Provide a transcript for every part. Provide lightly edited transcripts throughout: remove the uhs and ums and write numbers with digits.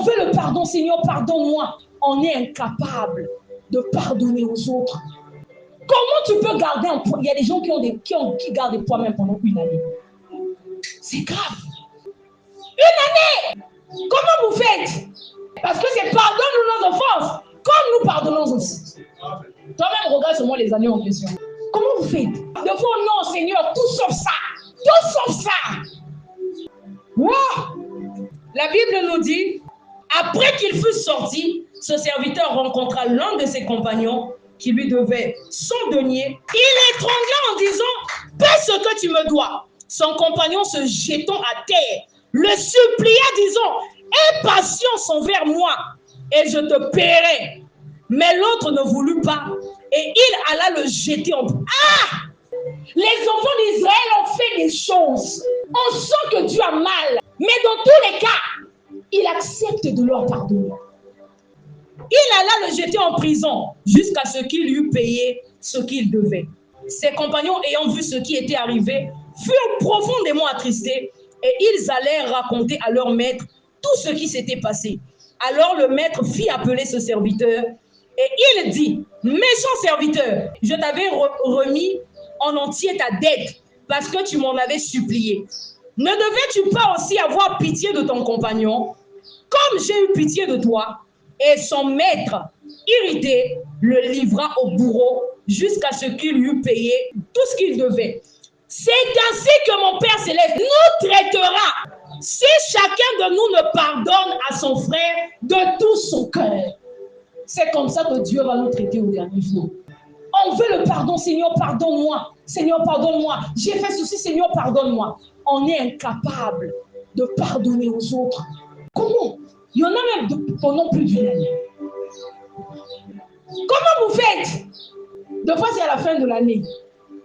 On veut le pardon, Seigneur, pardonne-moi. On est incapable de pardonner aux autres. Comment tu peux garder un poids? Il y a des gens qui gardent des poids même pendant une année. C'est grave. Une année! Comment vous faites? Parce que c'est pardonne-nous nos offenses, comme nous pardonnons aussi. Toi-même, regarde sur moi les années en question. Comment vous faites? De fois, non, Seigneur, tout sauf ça. Tout sauf ça. Wow! La Bible nous dit, après qu'il fût sorti, ce serviteur rencontra l'un de ses compagnons qui lui devait 100 deniers. Il étrangla en disant, paie ce que tu me dois. Son compagnon se jetant à terre, le supplia disant, aie patience envers moi et je te paierai. Mais l'autre ne voulut pas et il alla le jeter en... Ah! Les enfants d'Israël ont fait des choses. On sent que Dieu a mal. Mais dans tous les cas, il accepte de leur pardonner. Il alla le jeter en prison jusqu'à ce qu'il eût payé ce qu'il devait. Ses compagnons, ayant vu ce qui était arrivé, furent profondément attristés et ils allèrent raconter à leur maître tout ce qui s'était passé. Alors le maître fit appeler ce serviteur et il dit, méchant serviteur, je t'avais remis en entier ta dette parce que tu m'en avais supplié. Ne devais-tu pas aussi avoir pitié de ton compagnon comme j'ai eu pitié de toi? Et son maître, irrité, le livra au bourreau jusqu'à ce qu'il eût payé tout ce qu'il devait. C'est ainsi que mon Père Céleste nous traitera si chacun de nous ne pardonne à son frère de tout son cœur. C'est comme ça que Dieu va nous traiter au dernier jour. On veut le pardon, Seigneur, pardonne-moi. Seigneur, pardonne-moi. J'ai fait ceci, Seigneur, pardonne-moi. On est incapable de pardonner aux autres. Comment? Il y en a même pendant plus d'une année. Comment vous faites? Deux fois, c'est à la fin de l'année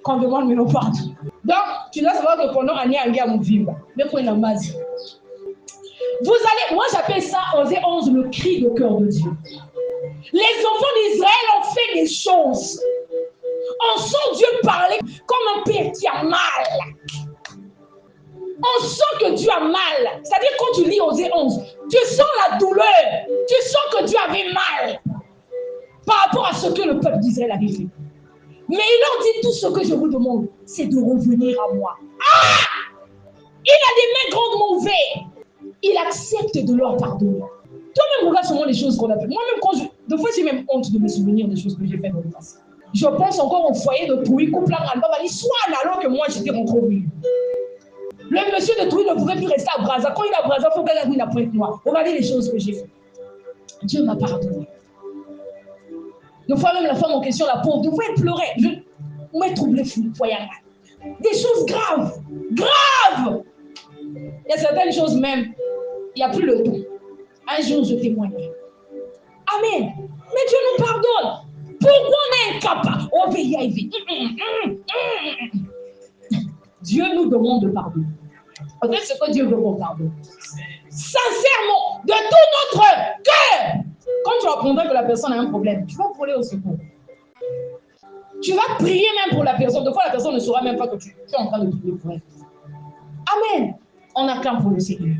qu'on demande le pardon. Donc, tu dois savoir que pendant l'année, il y a mon vivre. Mais pour une base. Vous allez, moi j'appelle ça, Osée 11, le cri de cœur de Dieu. Les enfants d'Israël ont fait des choses. On sent Dieu parler comme un père qui a mal. On sent que Dieu a mal. C'est-à-dire quand tu lis Osée 11, tu sens la douleur. Tu sens que Dieu avait mal par rapport à ce que le peuple d'Israël avait fait. Mais il leur dit tout ce que je vous demande, c'est de revenir à moi. Ah! Il a des mains grandement ouvertes. Il accepte de leur pardonner. Toi-même, regarde seulement les choses qu'on a fait. Moi-même, des fois, j'ai même honte de me souvenir des choses que j'ai faites dans le passé. Je pense encore au foyer de Touy, couple à soit alors que moi, j'étais rentré au milieu. Le monsieur de Touy ne pouvait plus rester à Brazza. Quand il est à Brazza, il faut qu'elle ait la pointe noire. Regardez les choses que j'ai faites. Dieu m'a pardonné. Des fois, même la femme en question, la pauvre, des fois, elle pleurait. Je m'ai troublé fou, foyer. Des choses graves. Graves! Il y a certaines choses même, il n'y a plus le temps. Un jour, je témoigne. Amen. Mais Dieu nous pardonne. Pourquoi on est incapable? On veut y arriver. Dieu nous demande de pardonner. En fait, ce que Dieu veut qu'on pardonne. Sincèrement, de tout notre cœur. Quand tu apprendras que la personne a un problème, tu vas voler au secours. Tu vas prier même pour la personne. Des fois, la personne ne saura même pas que tu es en train de prier pour elle. Amen. On acclame pour le Seigneur.